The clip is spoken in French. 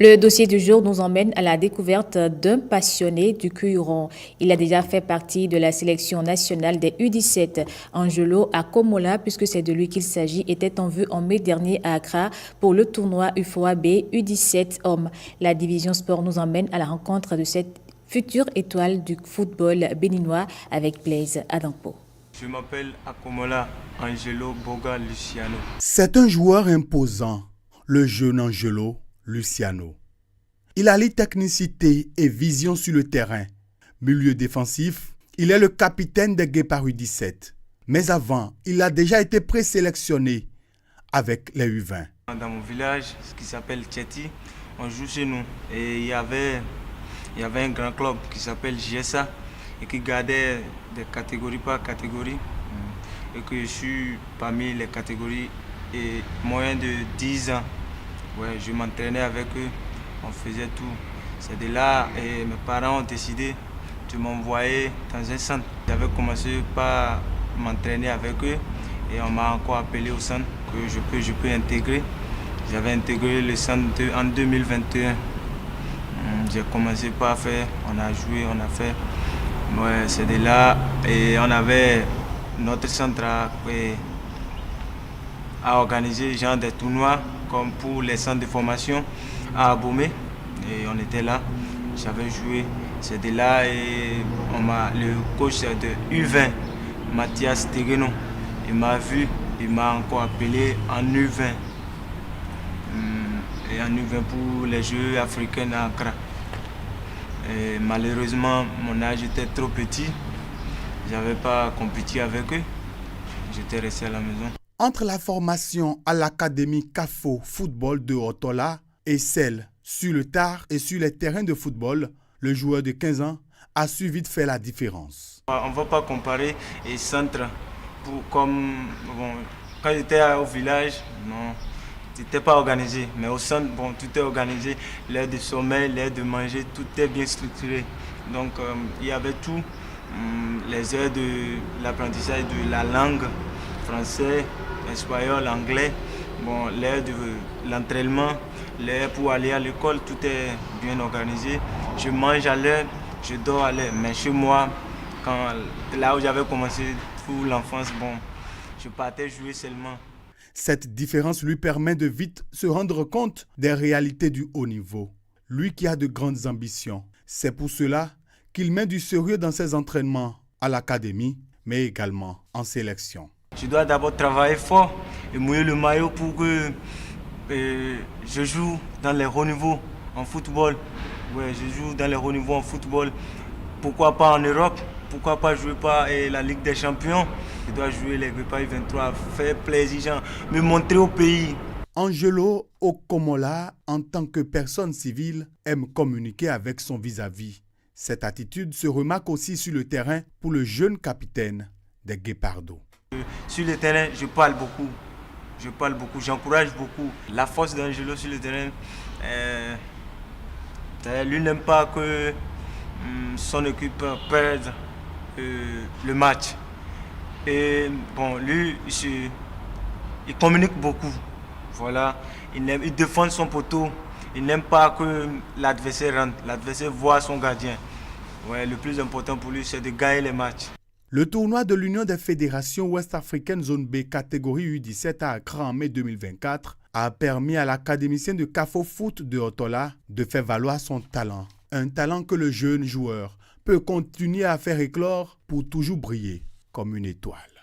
Le dossier du jour nous emmène à la découverte d'un passionné du cuiron. Il a déjà fait partie de la sélection nationale des U17. Angelo Akomola, puisque c'est de lui qu'il s'agit, était en vue en mai dernier à Accra pour le tournoi UFOA B U17 hommes. La division sport nous emmène à la rencontre de cette future étoile du football béninois avec Blaise Adampo. Je m'appelle Akomola Angelo Boga Luciano. C'est un joueur imposant, le jeune Angelo Luciano. Il allie technicité et vision sur le terrain. Milieu défensif, il est le capitaine des Guépards U17. Mais avant, il a déjà été présélectionné avec les U20. Dans mon village, ce qui s'appelle Tcheti, on joue chez nous. Et il y avait un grand club qui s'appelle GSA et qui gardait des catégories par catégorie. Et que je suis parmi les catégories et moins de 10 ans. Ouais, je m'entraînais avec eux, on faisait tout. C'est de là et mes parents ont décidé de m'envoyer dans un centre. J'avais commencé par m'entraîner avec eux et on m'a encore appelé au centre que je peux intégrer. J'avais intégré le centre en 2021. J'ai commencé par faire, on a joué, on a fait. Ouais, c'est de là et on avait notre centre à organiser genre des tournois comme pour les centres de formation à Abomey et on était là, j'avais joué, c'est de là et le coach de U20, Mathias Tegueno, il m'a vu, il m'a encore appelé en U20 et en U20 pour les Jeux africains à Accra. Et malheureusement mon âge était trop petit, j'avais pas compétit avec eux, j'étais resté à la maison. Entre la formation à l'académie CAFO Football de Otola et celle sur le tard et sur les terrains de football, le joueur de 15 ans a su vite faire la différence. On ne va pas comparer les centres quand j'étais au village, non, c'était pas organisé. Mais au centre, tout est organisé. L'air de sommeil, l'air de manger, tout est bien structuré. Donc il y avait tout, les heures de l'apprentissage de la langue, français, espagnol, anglais, l'air de l'entraînement, l'air pour aller à l'école, tout est bien organisé. Je mange à l'heure, je dors à l'heure. Mais chez moi, là où j'avais commencé pour l'enfance, je partais jouer seulement. Cette différence lui permet de vite se rendre compte des réalités du haut niveau. Lui qui a de grandes ambitions. C'est pour cela qu'il met du sérieux dans ses entraînements à l'académie, mais également en sélection. Je dois d'abord travailler fort et mouiller le maillot pour que je joue dans les hauts niveaux en football. Ouais, je joue dans les hauts niveaux en football. Pourquoi pas en Europe? Pourquoi pas jouer par la Ligue des Champions? Je dois jouer les Guépards U23, faire plaisir, me montrer au pays. Angelo Akomola, en tant que personne civile, aime communiquer avec son vis-à-vis. Cette attitude se remarque aussi sur le terrain pour le jeune capitaine des Guépardos. Sur le terrain, je parle beaucoup, j'encourage beaucoup. La force d'Angelo sur le terrain, lui n'aime pas que son équipe perde le match. Et lui, il communique beaucoup. Voilà, il défend son poteau. Il n'aime pas que l'adversaire rentre, l'adversaire voit son gardien. Ouais, le plus important pour lui, c'est de gagner les matchs. Le tournoi de l'Union des fédérations ouest-africaines zone B catégorie U17 à Accra en mai 2024 a permis à l'académicien de CAFO Foot de Otola de faire valoir son talent. Un talent que le jeune joueur peut continuer à faire éclore pour toujours briller comme une étoile.